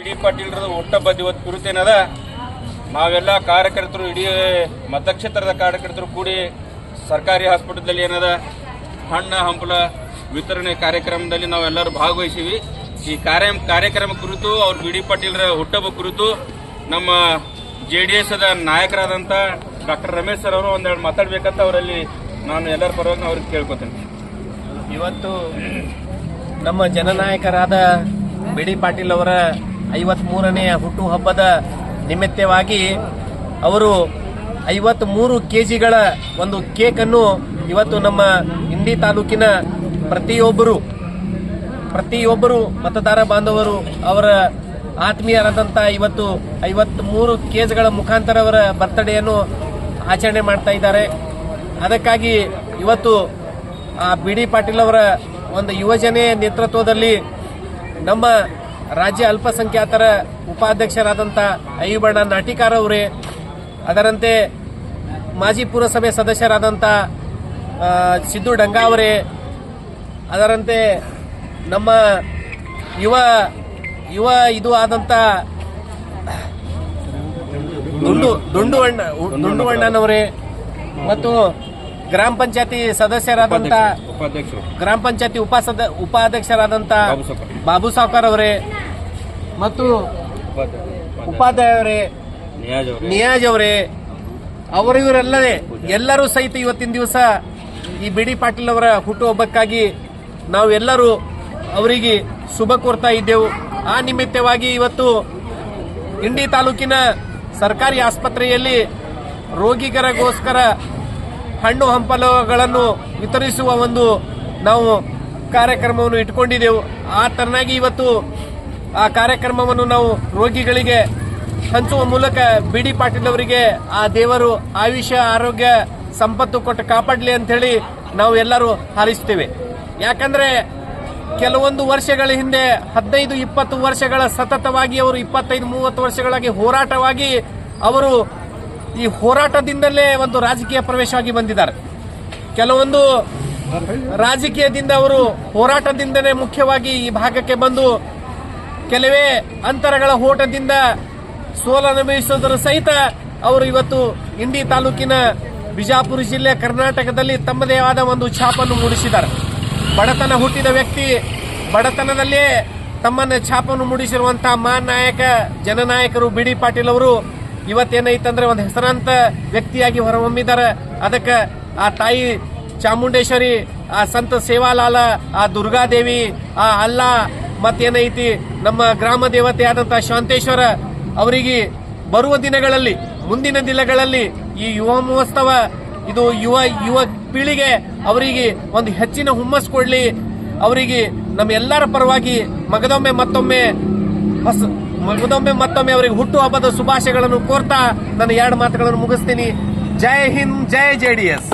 D ಪಾಟೀಲ್ರದ ಹುಟ್ಟುಹಬ್ಬದ ಇವತ್ತು ಕುರಿತೇನದ ನಾವೆಲ್ಲ ಕಾರ್ಯಕರ್ತರು ಇಡೀ ಮತಕ್ಷೇತ್ರದ ಕಾರ್ಯಕರ್ತರು ಕೂಡಿ ಸರ್ಕಾರಿ ಹಾಸ್ಪಿಟಲ್ದಲ್ಲಿ ಏನದ ಹಣ್ಣು ಹಂಪಲ ವಿತರಣೆ ಕಾರ್ಯಕ್ರಮದಲ್ಲಿ ನಾವೆಲ್ಲರೂ ಭಾಗವಹಿಸಿವಿ. ಈ ಕಾರ್ಯಕ್ರಮ ಕುರಿತು ಅವ್ರು ಬಿ ಡಿ ಪಾಟೀಲ್ರ ಹುಟ್ಟುಹಬ್ಬ ಕುರಿತು ನಮ್ಮ JDS ನಾಯಕರಾದಂಥ ಡಾಕ್ಟರ್ ರಮೇಶ್ ಸರ್ ಅವರು ಒಂದೆರಡು ಮಾತಾಡಬೇಕಂತ ಅವರಲ್ಲಿ ನಾನು ಎಲ್ಲರ ಪರವಾಗಿ ಅವ್ರಿಗೆ ಕೇಳ್ಕೊತೇನೆ. ಇವತ್ತು ನಮ್ಮ ಜನನಾಯಕರಾದ ಬಿ ಡಿ ಪಾಟೀಲ್ ಅವರ 53ನೇ ಹುಟ್ಟುಹಬ್ಬದ ನಿಮಿತ್ತವಾಗಿ ಅವರು 53 ಕೆಜಿಗಳ ಒಂದು ಕೇಕನ್ನು ಇವತ್ತು ನಮ್ಮ ಇಂಡಿ ತಾಲೂಕಿನ ಪ್ರತಿಯೊಬ್ಬರು ಮತದಾರ ಬಾಂಧವರು ಅವರ ಆತ್ಮೀಯರಾದಂಥ ಇವತ್ತು 53 ಕೆಜಿಗಳ ಮುಖಾಂತರ ಅವರ ಬರ್ತ್ಡೇಯನ್ನು ಆಚರಣೆ ಮಾಡ್ತಾ ಇದ್ದಾರೆ. ಅದಕ್ಕಾಗಿ ಇವತ್ತು ಬಿ ಡಿ ಪಾಟೀಲ್ ಅವರ ಒಂದು ಯುವಜನೆ ನೇತೃತ್ವದಲ್ಲಿ ನಮ್ಮ ರಾಜ್ಯ ಅಲ್ಪಸಂಖ್ಯಾತರ ಉಪಾಧ್ಯಕ್ಷರಾದಂಥ ಅಯ್ಯೂಬಣ್ಣ ನಾಟಿಕಾರ ಅವರೇ, ಅದರಂತೆ ಮಾಜಿ ಪುರಸಭೆ ಸದಸ್ಯರಾದಂಥ ಸಿದ್ದು ಡಂಗಾ ಅವರೇ, ಅದರಂತೆ ನಮ್ಮ ಯುವ ಇದು ಆದಂಥ ದುಂಡು ಅಣ್ಣನವರೇ ಮತ್ತು ಗ್ರಾಮ ಪಂಚಾಯತಿ ಸದಸ್ಯರಾದಂಥ ಗ್ರಾಮ ಪಂಚಾಯತಿ ಉಪಾಧ್ಯಕ್ಷರಾದಂಥ ಬಾಬು ಸಾವ್ಕಾರ್ ಅವರೇ ಮತ್ತು ಉಪಾಧ್ಯಾಯವರೇ ನಿಯಾಜ್ ಅವರೇ ಇವರೆಲ್ಲರೇ ಎಲ್ಲರೂ ಸಹಿತ ಇವತ್ತಿನ ದಿವಸ ಈ ಬಿ ಡಿ ಪಾಟೀಲ್ ಅವರ ಹುಟ್ಟುಹಬ್ಬಕ್ಕಾಗಿ ನಾವೆಲ್ಲರೂ ಅವರಿಗೆ ಶುಭ ಕೋರ್ತಾ ಇದ್ದೆವು. ಆ ನಿಮಿತ್ತವಾಗಿ ಇವತ್ತು ಇಂಡಿ ತಾಲೂಕಿನ ಸರ್ಕಾರಿ ಆಸ್ಪತ್ರೆಯಲ್ಲಿ ರೋಗಿಗರಿಗೋಸ್ಕರ ಹಣ್ಣು ಹಂಪಲುಗಳನ್ನು ವಿತರಿಸುವ ಒಂದು ನಾವು ಕಾರ್ಯಕ್ರಮವನ್ನು ಇಟ್ಕೊಂಡಿದ್ದೆವು. ಆ ತರನಾಗಿ ಇವತ್ತು ಆ ಕಾರ್ಯಕ್ರಮವನ್ನು ನಾವು ರೋಗಿಗಳಿಗೆ ಹಂಚುವ ಮೂಲಕ ಬಿ ಡಿ ಪಾಟೀಲ್ ಅವರಿಗೆ ಆ ದೇವರು ಆಯುಷ್ಯ ಆರೋಗ್ಯ ಸಂಪತ್ತು ಕೊಟ್ಟು ಕಾಪಾಡಲಿ ಅಂತ ಹೇಳಿ ನಾವು ಎಲ್ಲರೂ ಹಾರೈಸ್ತೇವೆ. ಯಾಕಂದ್ರೆ ಕೆಲವೊಂದು ವರ್ಷಗಳ ಹಿಂದೆ 15-20 ವರ್ಷಗಳ ಸತತವಾಗಿ ಅವರು 25-30 ವರ್ಷಗಳಾಗಿ ಹೋರಾಟವಾಗಿ ಅವರು ಈ ಹೋರಾಟದಿಂದಲೇ ಒಂದು ರಾಜಕೀಯ ಪ್ರವೇಶವಾಗಿ ಬಂದಿದ್ದಾರೆ. ಕೆಲವೊಂದು ರಾಜಕೀಯದಿಂದ ಅವರು ಹೋರಾಟದಿಂದಲೇ ಮುಖ್ಯವಾಗಿ ಈ ಭಾಗಕ್ಕೆ ಬಂದು ಕೆಲವೇ ಅಂತರಗಳ ಓಟದಿಂದ ಸೋಲನುಭವಿಸುವುದರ ಸಹಿತ ಅವರು ಇವತ್ತು ಇಂಡಿ ತಾಲೂಕಿನ ಬಿಜಾಪುರ ಜಿಲ್ಲೆ ಕರ್ನಾಟಕದಲ್ಲಿ ತಮ್ಮದೇ ಆದ ಒಂದು ಛಾಪನ್ನು ಮೂಡಿಸಿದ್ದಾರೆ. ಬಡತನ ಹುಟ್ಟಿದ ವ್ಯಕ್ತಿ ಬಡತನದಲ್ಲೇ ತಮ್ಮನ್ನ ಛಾಪನ್ನು ಮೂಡಿಸಿರುವಂತಹ ನಾಯಕ ಜನನಾಯಕರು ಬಿ ಡಿ ಪಾಟೀಲ್ ಅವರು ಇವತ್ತೇನೈತಂದ್ರೆ ಒಂದು ಹೆಸರಾಂತ ವ್ಯಕ್ತಿಯಾಗಿ ಹೊರಹೊಮ್ಮಿದ್ದಾರೆ. ಅದಕ್ಕೆ ಆ ತಾಯಿ ಚಾಮುಂಡೇಶ್ವರಿ, ಆ ಸಂತ ಸೇವಾಲಾಲ, ಆ ದುರ್ಗಾದೇವಿ, ಆ ಅಲ್ಲಾ ಮತ್ತೇನೈತಿ ನಮ್ಮ ಗ್ರಾಮ ದೇವತೆ ಆದಂತಹ ಶಾಂತೇಶ್ವರ ಅವರಿಗೆ ಬರುವ ದಿನಗಳಲ್ಲಿ ಮುಂದಿನ ದಿನಗಳಲ್ಲಿ ಈ ಯುವ ಮಹೋತ್ಸವ ಇದು ಯುವ ಪೀಳಿಗೆ ಅವರಿಗೆ ಒಂದು ಹೆಚ್ಚಿನ ಹುಮ್ಮಸ್ ಕೊಡ್ಲಿ. ಅವರಿಗೆ ನಮ್ಮ ಎಲ್ಲರ ಪರವಾಗಿ ಮಗದೊಮ್ಮೆ ಮತ್ತೊಮ್ಮೆ ಅವರಿಗೆ ಹುಟ್ಟುಹಬ್ಬದ ಶುಭಾಶಯಗಳನ್ನು ಕೋರ್ತಾ ನನ್ನ 2 ಮಾತುಗಳನ್ನು ಮುಗಿಸ್ತೀನಿ. ಜೈ ಹಿಂದ್, ಜೈ JDS.